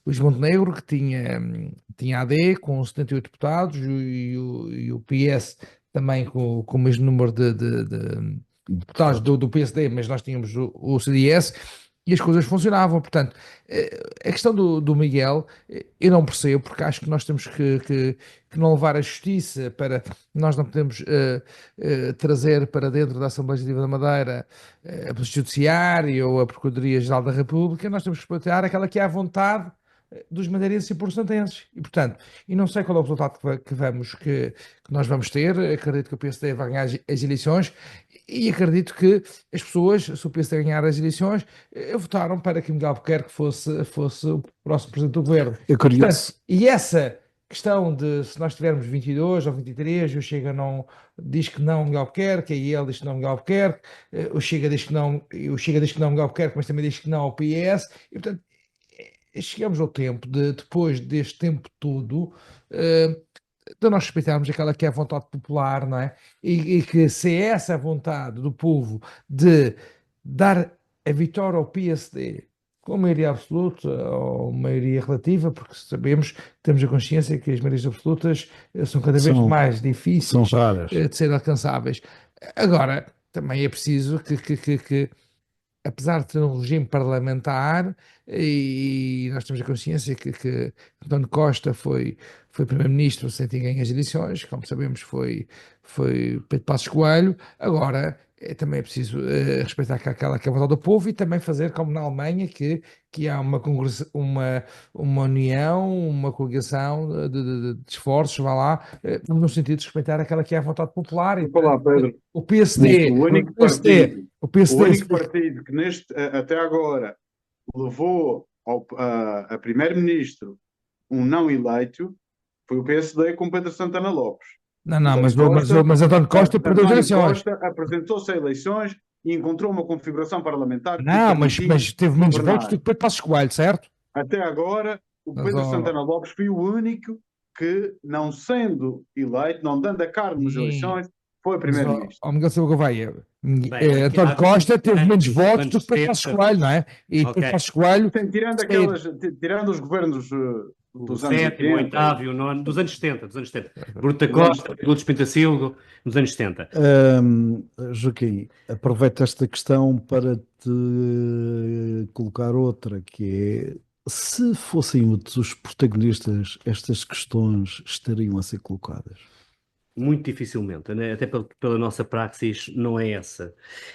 Luís Montenegro, que tinha AD, com 78 deputados, e o PS também com o mesmo número de deputados do PSD, mas nós tínhamos o CDS, e as coisas funcionavam. Portanto, a questão do Miguel, eu não percebo, porque acho que nós temos que não levar a justiça para. Nós não podemos trazer para dentro da Assembleia Legislativa da Madeira a Polícia Judiciária ou a Procuradoria-Geral da República. Nós temos que respeitar aquela que é a vontade dos madeirenses e porcentenses. E, portanto, e não sei qual é o resultado que nós vamos ter. Acredito que o PSD vai ganhar as eleições e acredito que as pessoas, se o PSD ganhar as eleições, votaram para que Miguel Albuquerque fosse o próximo Presidente do Governo. É curioso. Portanto, e essa questão de se nós tivermos 22 ou 23, o Chega não diz que não Miguel Albuquerque, e ele diz que não Miguel Albuquerque, o Chega diz que não Miguel Albuquerque, mas também diz que não ao PS, e portanto chegamos ao tempo depois deste tempo todo, de nós respeitarmos aquela que é a vontade popular, não é? E que se é essa a vontade do povo de dar a vitória ao PSD com maioria absoluta ou maioria relativa, porque sabemos, temos a consciência que as maiorias absolutas são cada vez mais difíceis são raras de ser alcançáveis. Agora, também é preciso que apesar de ter um regime parlamentar, e nós temos a consciência que António Costa foi primeiro-ministro sem ter ganho as eleições, como sabemos foi Pedro Passos Coelho. Agora também é preciso respeitar aquela que é a vontade do povo, e também fazer como na Alemanha, que há uma união, uma coligação de esforços, vá lá, no sentido de respeitar aquela que é a vontade popular. E, Olá, Pedro. O PSD, o único partido que até agora levou a primeiro-ministro um não eleito foi o PSD com Pedro Santana Lopes. Mas António Costa perdeu as eleições. Costa apresentou-se a eleições e encontrou uma configuração parlamentar. Não, mas teve menos votos do que Pedro Passos Coelho, certo? Até agora, o Pedro Santana Lopes foi o único que, não sendo eleito, não dando a cara nas eleições, foi primeiro-ministro. Miguel Silva Gouveia, António Costa teve menos votos do que Pedro Passos Coelho, não é? E Pedro Passos Coelho... Tirando os governos dos anos 80, 7º, 8º e o 9º, dos anos 70. Bruto da Costa, Lourdes Pintacilgo, nos anos 70. Joaquim, aproveita esta questão para te colocar outra, que Se fossem outros os protagonistas, estas questões estariam a ser colocadas. Muito dificilmente, né? Até pela nossa praxis não é essa.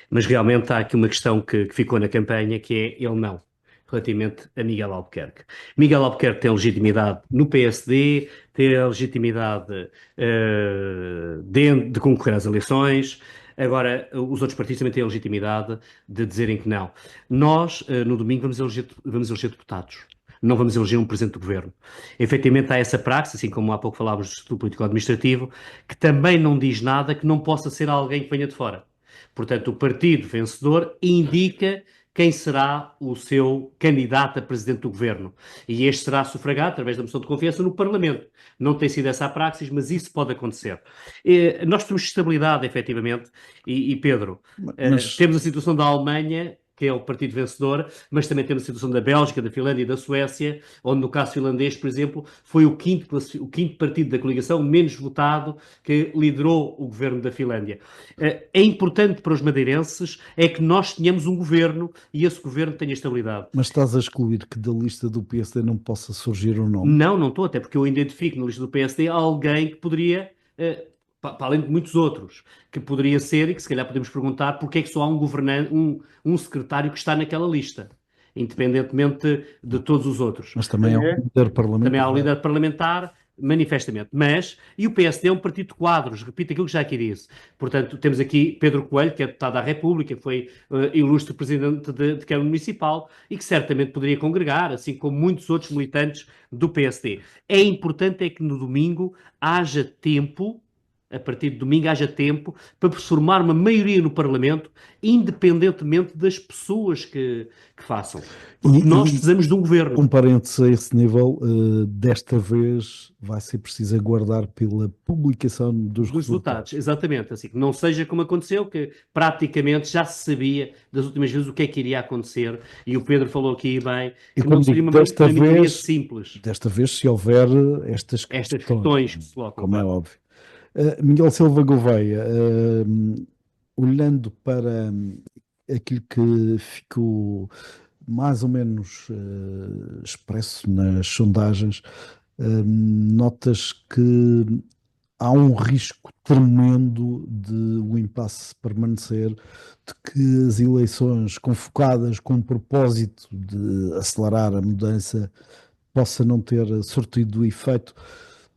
Mas realmente há aqui uma questão que ficou na campanha, que é ele não, relativamente a Miguel Albuquerque. Miguel Albuquerque tem legitimidade no PSD, tem a legitimidade de concorrer às eleições. Agora, os outros partidos também têm a legitimidade de dizerem que não. Nós, no domingo, vamos eleger deputados. Não vamos eleger um presidente do governo. Efetivamente há essa praxe, assim como há pouco falávamos do político-administrativo, que também não diz nada que não possa ser alguém que venha de fora. Portanto, o partido vencedor indica quem será o seu candidato a presidente do governo. E este será sufragado através da moção de confiança no Parlamento. Não tem sido essa a praxis, mas isso pode acontecer. Nós temos estabilidade, efetivamente, e Pedro, Mas, temos a situação da Alemanha, que é o partido vencedor, mas também temos a situação da Bélgica, da Finlândia e da Suécia, onde no caso finlandês, por exemplo, foi o quinto partido da coligação menos votado que liderou o governo da Finlândia. É importante para os madeirenses é que nós tenhamos um governo e esse governo tenha estabilidade. mas estás a excluir que da lista do PSD não possa surgir um nome? Não estou, até porque eu identifico na lista do PSD alguém que poderia, para além de muitos outros, que poderia ser, e que se calhar podemos perguntar porque é que só há um governante, um secretário que está naquela lista, independentemente de todos os outros. Mas também é um líder Também parlamentar. há um líder parlamentar, manifestamente. Mas, e o PSD é um partido de quadros, repito aquilo que já aqui disse. Portanto, temos aqui Pedro Coelho, que é deputado da República, foi ilustre presidente de Câmara Municipal e que certamente poderia congregar, assim como muitos outros militantes do PSD. É importante é que no domingo haja tempo, a partir de domingo haja tempo para formar uma maioria no Parlamento, independentemente das pessoas que façam. Porque nós precisamos de um governo. Um parênteses a esse nível, desta vez vai ser preciso aguardar pela publicação dos resultados. Exatamente, assim, que não seja como aconteceu, que praticamente já se sabia das últimas vezes o que é que iria acontecer, e o Pedro falou aqui bem, E que como não seria digo, uma maioria simples. desta vez, se houver estas questões que se colocam, como é claro. óbvio. Miguel Silva Gouveia, olhando para aquilo que ficou mais ou menos expresso nas sondagens, notas que há um risco tremendo de o impasse permanecer, de que as eleições convocadas com o propósito de acelerar a mudança possa não ter surtido efeito.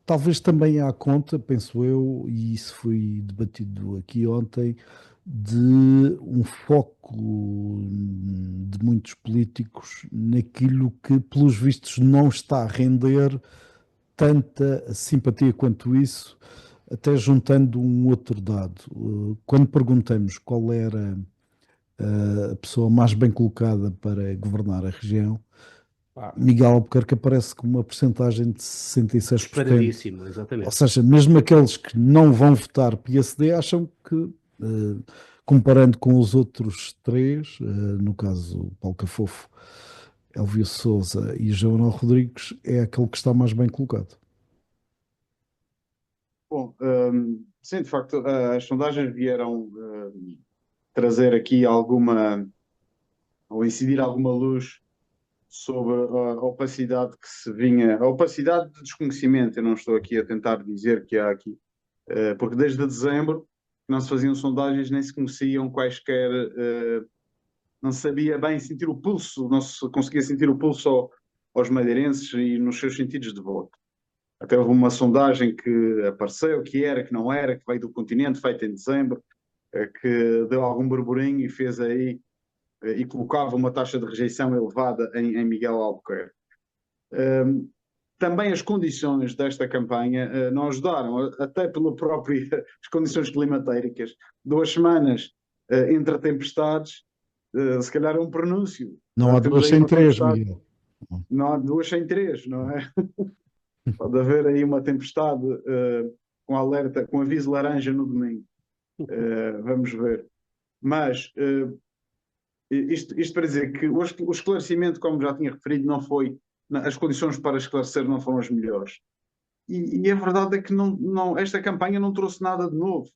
Talvez também à conta, penso eu, e isso foi debatido aqui ontem, de um foco de muitos políticos naquilo que, pelos vistos, não está a render tanta simpatia quanto isso, até juntando um outro dado. Quando perguntamos qual era a pessoa mais bem colocada para governar a região, Miguel Albuquerque aparece com uma percentagem de 66%. Disparadíssimo, Ou exatamente. seja, mesmo aqueles que não vão votar PSD acham que, comparando com os outros três, no caso Paulo Cafofo, Elvio Sousa e João Rodrigues, é aquele que está mais bem colocado. Bom, sim, de facto, as sondagens vieram trazer aqui alguma, ou incidir alguma luz sobre a opacidade que se vinha, a opacidade de desconhecimento. Eu não estou aqui a tentar dizer que há aqui, porque desde dezembro não se faziam sondagens, nem se conheciam quaisquer, não se sabia bem sentir o pulso, não se conseguia sentir o pulso aos madeirenses e nos seus sentidos de voto. Até houve uma sondagem que apareceu, que era, que não era, que veio do continente, feita em dezembro, que deu algum burburinho e fez aí, e colocava uma taxa de rejeição elevada em Miguel Albuquerque. Também as condições desta campanha não ajudaram, até pela própria as condições climatéricas. 2 semanas entre tempestades, se calhar é um pronúncio. Não há Temos 2 aí sem uma 3, tempestade. Miguel. Não há 2 sem 3, não é? Pode haver aí uma tempestade com alerta, com aviso laranja no domingo. Vamos ver. Mas isto para dizer que o esclarecimento, como já tinha referido, não foi, as condições para esclarecer não foram as melhores. E a verdade é que esta campanha não trouxe nada de novo.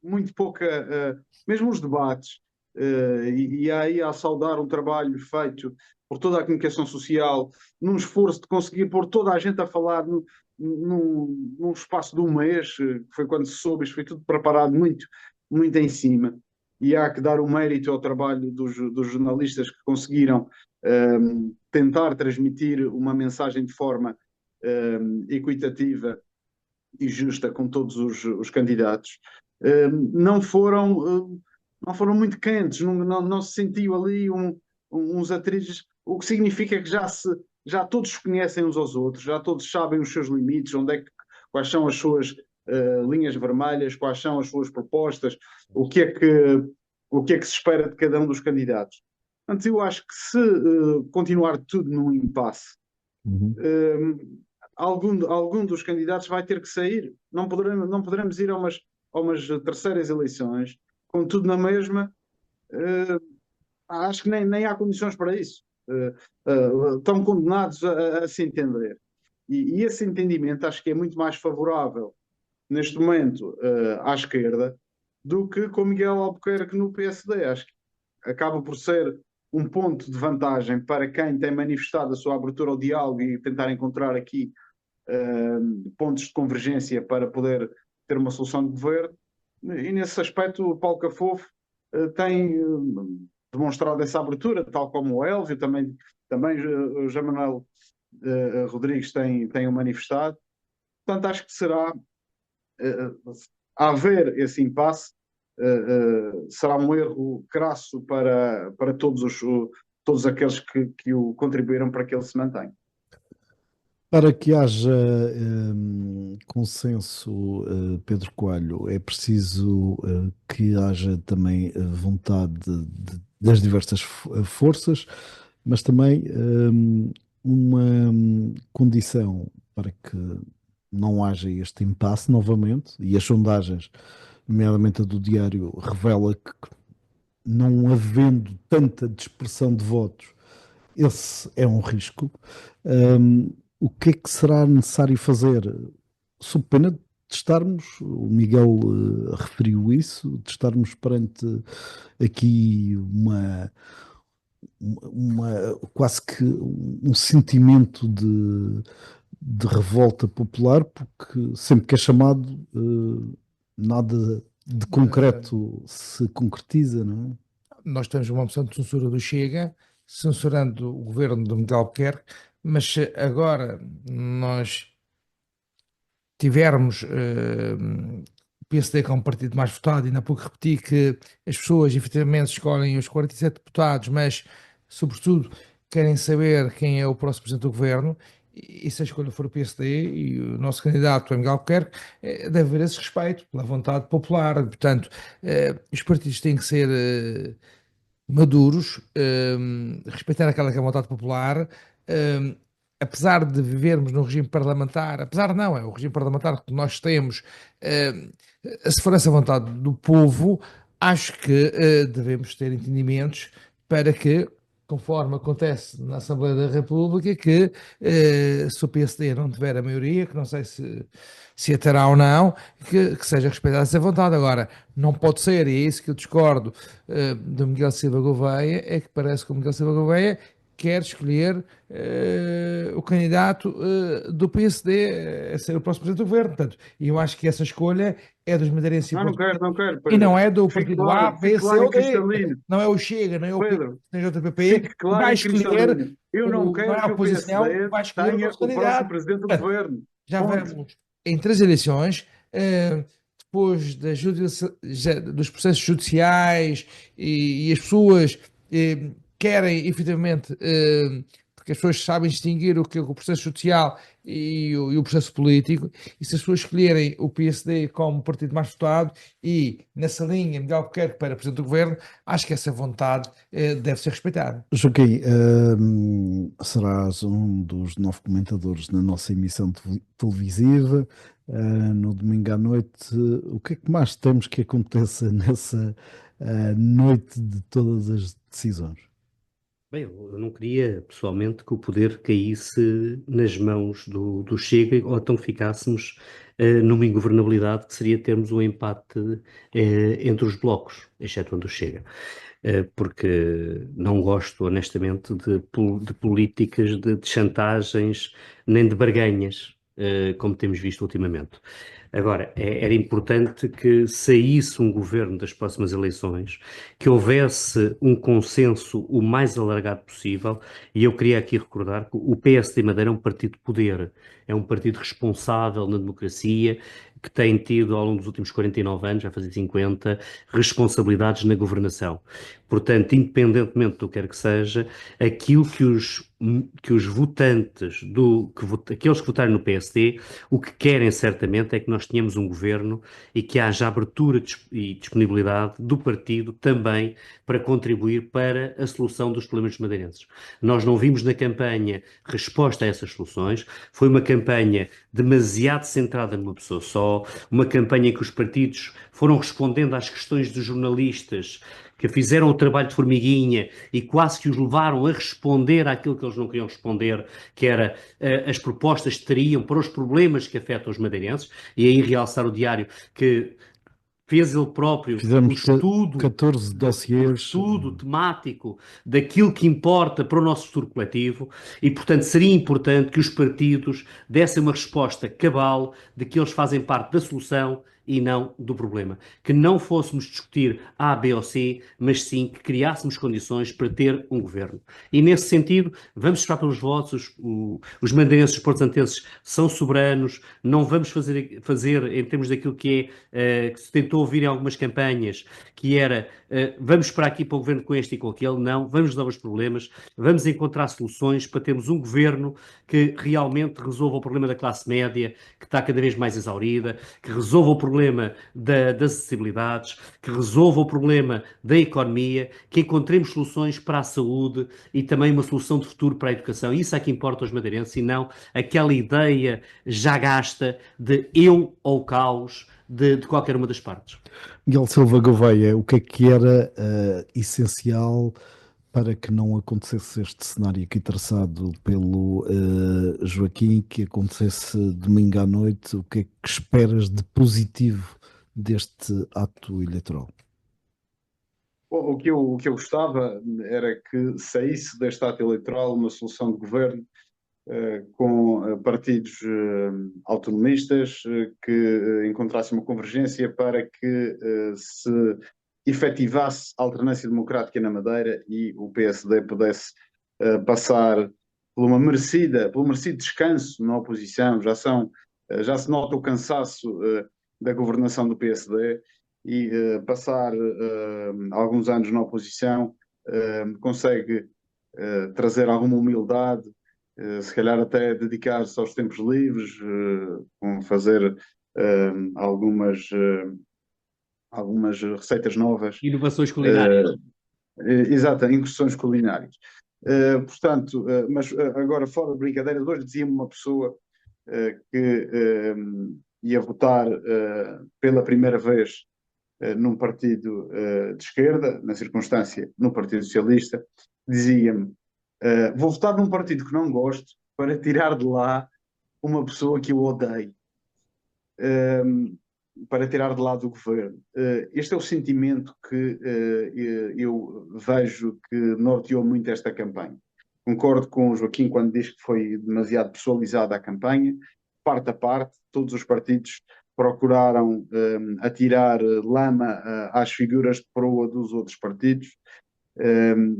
Muito pouca, mesmo os debates, e aí a saudar um trabalho feito por toda a comunicação social, num esforço de conseguir pôr toda a gente a falar num espaço de um mês, que foi quando se soube, isto foi tudo preparado muito, muito em cima. E há que dar o mérito ao trabalho dos jornalistas que conseguiram tentar transmitir uma mensagem de forma equitativa e justa com todos os candidatos. Não foram muito quentes, não se sentiu ali uns atritos, o que significa que já todos se conhecem uns aos outros, já todos sabem os seus limites, quais são as suas linhas vermelhas, quais são as suas propostas, o que é que se espera de cada um dos candidatos. Portanto, eu acho que se continuar tudo num impasse, algum dos candidatos vai ter que sair. Não poderemos ir a umas terceiras eleições com tudo na mesma. Acho que nem há condições para isso. Estão condenados a se entender. E esse entendimento acho que é muito mais favorável neste momento à esquerda do que com Miguel Albuquerque no PSD. Acho que acaba por ser um ponto de vantagem para quem tem manifestado a sua abertura ao diálogo e tentar encontrar aqui pontos de convergência para poder ter uma solução de governo. E nesse aspecto o Paulo Cafofo tem demonstrado essa abertura, tal como o Elvio, também o José Manuel Rodrigues tem o manifestado. Portanto, acho que será a haver esse impasse, será um erro crasso para todos aqueles que o contribuíram para que ele se mantenha. Para que haja consenso, Pedro Coelho, é preciso que haja também vontade das diversas forças, mas também uma condição para que não haja este impasse novamente, e as sondagens, nomeadamente a do Diário, revela que não havendo tanta dispersão de votos, esse é um risco. O que é que será necessário fazer? Sob pena de estarmos, o Miguel referiu isso, de estarmos perante aqui quase que um sentimento de revolta popular, porque sempre que é chamado, nada de concreto se concretiza, não é? Nós temos uma moção de censura do Chega, censurando o governo de Miguel Albuquerque, mas se agora nós tivermos o PSD como partido mais votado, e ainda há pouco repeti que as pessoas efetivamente escolhem os 47 deputados, mas sobretudo querem saber quem é o próximo presidente do governo, e se a escolha for o PSD e o nosso candidato é Miguel Albuquerque, deve haver esse respeito pela vontade popular. Portanto, os partidos têm que ser maduros, respeitar aquela que é a vontade popular, apesar de vivermos num regime parlamentar, apesar não, é o regime parlamentar que nós temos, se for essa vontade do povo, acho que devemos ter entendimentos para que, conforme acontece na Assembleia da República, que se o PSD não tiver a maioria, que não sei se a terá ou não, que seja respeitada essa vontade. Agora, não pode ser, e é isso que eu discordo do Miguel Silva Gouveia, é que parece que o Miguel Silva Gouveia quer escolher o candidato do PSD a ser o próximo presidente do governo. Portanto, eu acho que essa escolha é dos madeirenses Não quero, e não é do fique partido claro, A, B, fique C claro ou e D. cristalino. Não é o Chega, não é o Pedro, JPP, fique que claro vai e escolher, cristalino. Eu não não quero é a que o oposição, PSD vai escolher o tenha nosso o próximo candidato. presidente do Portanto, governo. já Ponto. vamos em 3 eleições, depois dos processos judiciais e as pessoas querem efetivamente, porque as pessoas sabem distinguir o que é o processo judicial e o processo político, e se as pessoas escolherem o PSD como partido mais votado e nessa linha Miguel Albuquerque para presidente do governo, acho que essa vontade deve ser respeitada. Joaquim, serás um dos 9 comentadores na nossa emissão televisiva. No domingo à noite, o que é que mais temos que aconteça nessa noite de todas as decisões? Bem, eu não queria pessoalmente que o poder caísse nas mãos do Chega ou então ficássemos numa ingovernabilidade que seria termos um empate entre os blocos, excetuando o Chega. Porque não gosto, honestamente, de políticas de chantagens nem de barganhas, como temos visto ultimamente. Agora, era importante que saísse um governo das próximas eleições, que houvesse um consenso o mais alargado possível, e eu queria aqui recordar que o PSD Madeira é um partido de poder, é um partido responsável na democracia, que tem tido ao longo dos últimos 49 anos, já fazer 50, responsabilidades na governação. Portanto, independentemente do que quer que seja, aquilo que os votantes, aqueles que votarem no PSD, o que querem certamente é que nós tenhamos um governo e que haja abertura e disponibilidade do partido também para contribuir para a solução dos problemas dos madeirenses. Nós não vimos na campanha resposta a essas soluções, foi uma campanha demasiado centrada numa pessoa só, uma campanha em que os partidos foram respondendo às questões dos jornalistas que fizeram o trabalho de formiguinha e quase que os levaram a responder àquilo que eles não queriam responder, que era as propostas que teriam para os problemas que afetam os madeirenses, e aí realçar o diário que fez ele próprio o Fizemos estudo, 14 o dossiês. estudo temático daquilo que importa para o nosso futuro coletivo e, portanto, seria importante que os partidos dessem uma resposta cabal de que eles fazem parte da solução e não do problema. Que não fôssemos discutir A, B ou C, mas sim que criássemos condições para ter um governo. E, nesse sentido, vamos esperar pelos votos, os madeirenses e os portantenses são soberanos, não vamos fazer em termos daquilo que se tentou ouvir em algumas campanhas, que era vamos esperar aqui para o governo com este e com aquele, não, vamos resolver os problemas, vamos encontrar soluções para termos um governo que realmente resolva o problema da classe média, que está cada vez mais exaurida, que resolva o problema das acessibilidades, que resolva o problema da economia, que encontremos soluções para a saúde e também uma solução de futuro para a educação. Isso é que importa aos madeirenses e não aquela ideia já gasta de eu ou caos de qualquer uma das partes. Miguel Silva Gouveia, o que era essencial para que não acontecesse este cenário aqui traçado pelo Joaquim, que acontecesse domingo à noite? O que é que esperas de positivo deste ato eleitoral? Bom, o que eu gostava era que saísse deste ato eleitoral uma solução de governo com partidos autonomistas que encontrassem uma convergência para que se efetivasse a alternância democrática na Madeira e o PSD pudesse passar pelo merecido descanso na oposição. Já se nota o cansaço da governação do PSD e passar alguns anos na oposição consegue trazer alguma humildade, se calhar até dedicar-se aos tempos livres, fazer algumas receitas novas. Inovações culinárias. Exato, incursões culinárias. Portanto, mas agora fora de brincadeira, hoje dizia-me uma pessoa que ia votar pela primeira vez num partido de esquerda, na circunstância no Partido Socialista, dizia-me: vou votar num partido que não gosto para tirar de lá uma pessoa que eu odeio, para tirar de lá do governo. Este é o sentimento que eu vejo que norteou muito esta campanha. Concordo com o Joaquim quando diz que foi demasiado pessoalizada a campanha, parte a parte, todos os partidos procuraram atirar lama às figuras de proa dos outros partidos,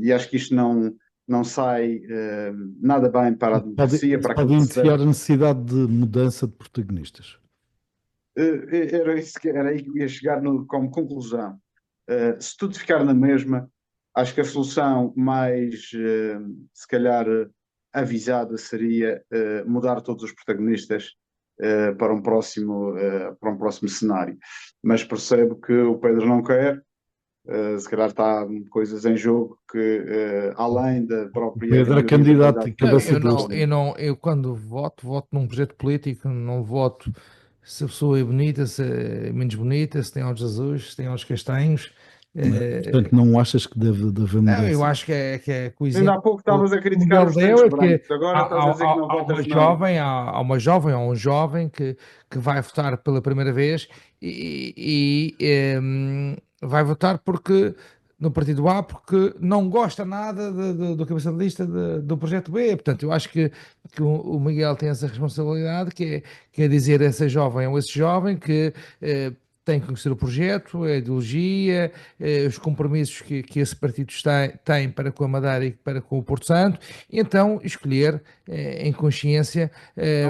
e acho que isto não sai nada bem para a democracia. Pode iniciar a necessidade de mudança de protagonistas. Era aí que eu ia chegar como conclusão. Se tudo ficar na mesma, acho que a solução mais, se calhar, avisada seria mudar todos os protagonistas para um próximo cenário. Mas percebo que o Pedro não quer. Se calhar está coisas em jogo que além da própria Pedro é candidato e cabeça de lista. Eu quando voto num projeto político, não voto se a pessoa é bonita, se é menos bonita, se tem olhos azuis, se tem olhos castanhos. Portanto, não achas que deve haver Não, eu mudança? acho que é com o Ainda há exemplo pouco estavas a que o criticar Miguel os deu, tanques é que brancos, agora estás a dizer que não há uma votas não. jovem, há uma jovem ou um jovem que vai votar pela primeira vez e vai votar porque no partido A porque não gosta nada do cabeça de lista do projeto B. Portanto, eu acho que o Miguel tem essa responsabilidade que é dizer a essa jovem ou esse jovem que tem que conhecer o projeto, a ideologia, os compromissos que esse partido tem para com a Madeira e para com o Porto Santo, e então escolher em consciência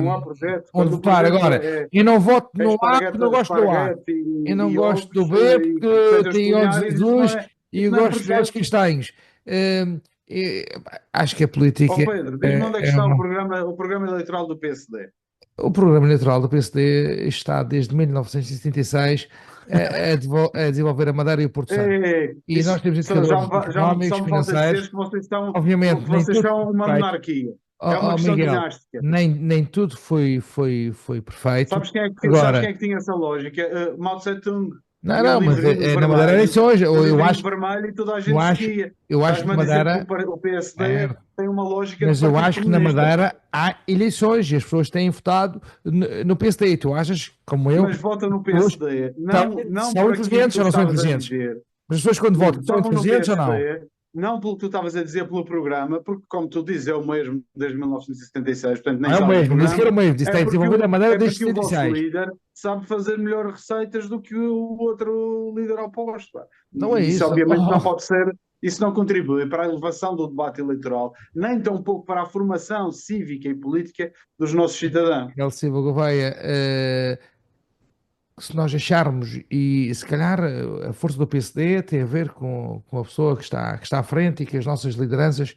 Não há projeto. onde Quando o votar. projeto Agora, eu não voto é no A porque não gosto do A, esparguete eu não e gosto do ovos B e porque coisas tem olhos culinárias, azuis e isso eu não é gosto de olhos projeto. castanhos. Acho que a política Pedro, diz-me onde é que é está uma... o programa eleitoral do PSD? O programa eleitoral do PSD está desde 1976 a desenvolver a Madeira e o Porto Santo. E nós temos indicadores económicos, Só me falta dizer financeiros. que Obviamente, nem vocês tudo foi são uma perfeito. monarquia. É uma questão Miguel, dinástica. nem tudo foi perfeito. Sabes quem Agora, é que tinha essa lógica? Mao Tse-tung tinha não, o mas livrinho na Madeira é vermelho, isso hoje. o Eu livrinho acho, vermelho e toda a eu gente acho, seguia. eu acho que Estás-me a dizer que Madeira. o PSD tem uma lógica de Mas eu Partido acho que na Comunista. Madeira há eleições e as pessoas têm votado no PSD. E tu achas, como eu, Mas votam no pessoas PSD, são por aquilo que inteligentes tu ou não são estavas a inteligentes? dizer. Mas as pessoas quando votam são Votam no inteligentes ou não? PSD, não pelo que tu estavas a dizer pelo programa, porque, como tu dizes, é o mesmo desde 1976, portanto nem Não é o sabes o mesmo, disse que era o programa. mesmo, disse que está desenvolvida a Madeira É desde porque o vosso 76. líder sabe fazer melhor receitas do que o outro líder oposto. Pá. Não é E isso, isso. obviamente, não pode ser. Isso não contribui para a elevação do debate eleitoral, nem tampouco para a formação cívica e política dos nossos cidadãos. Miguel Silva Gouveia, se nós acharmos, e se calhar a força do PSD tem a ver com a pessoa que está à frente e com as nossas lideranças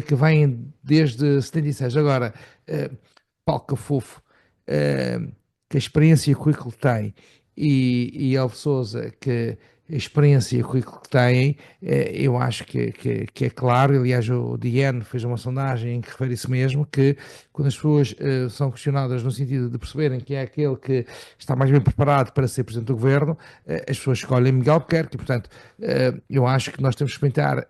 que vêm desde 76. Agora, Paulo Cafofo, eh, que a experiência e o currículo que tem, e Elvo Souza, que a experiência e o currículo que têm, eu acho que é claro. Aliás, o DN fez uma sondagem em que refere isso mesmo, que quando as pessoas são questionadas no sentido de perceberem que é aquele que está mais bem preparado para ser Presidente do Governo, as pessoas escolhem Miguel Albuquerque. Portanto, eu acho que nós temos que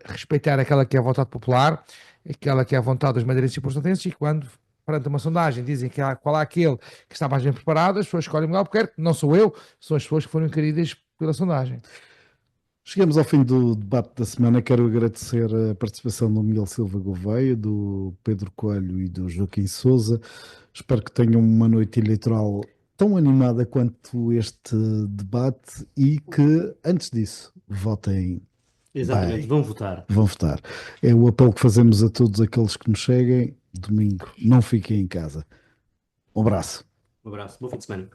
respeitar aquela que é a vontade popular, aquela que é a vontade dos madeirenses e portugueses, e quando perante uma sondagem dizem qual é aquele que está mais bem preparado, as pessoas escolhem Miguel Albuquerque. Não sou eu, são as pessoas que foram queridas pela sondagem. Chegamos ao fim do debate da semana. Quero agradecer a participação do Miguel Silva Gouveia, do Pedro Coelho e do Joaquim Sousa. Espero que tenham uma noite eleitoral tão animada quanto este debate e que, antes disso, votem Exatamente, bem. vão votar. Vão votar. É o apelo que fazemos a todos aqueles que nos seguem. Domingo, não fiquem em casa. Um abraço. Um abraço, bom fim de semana.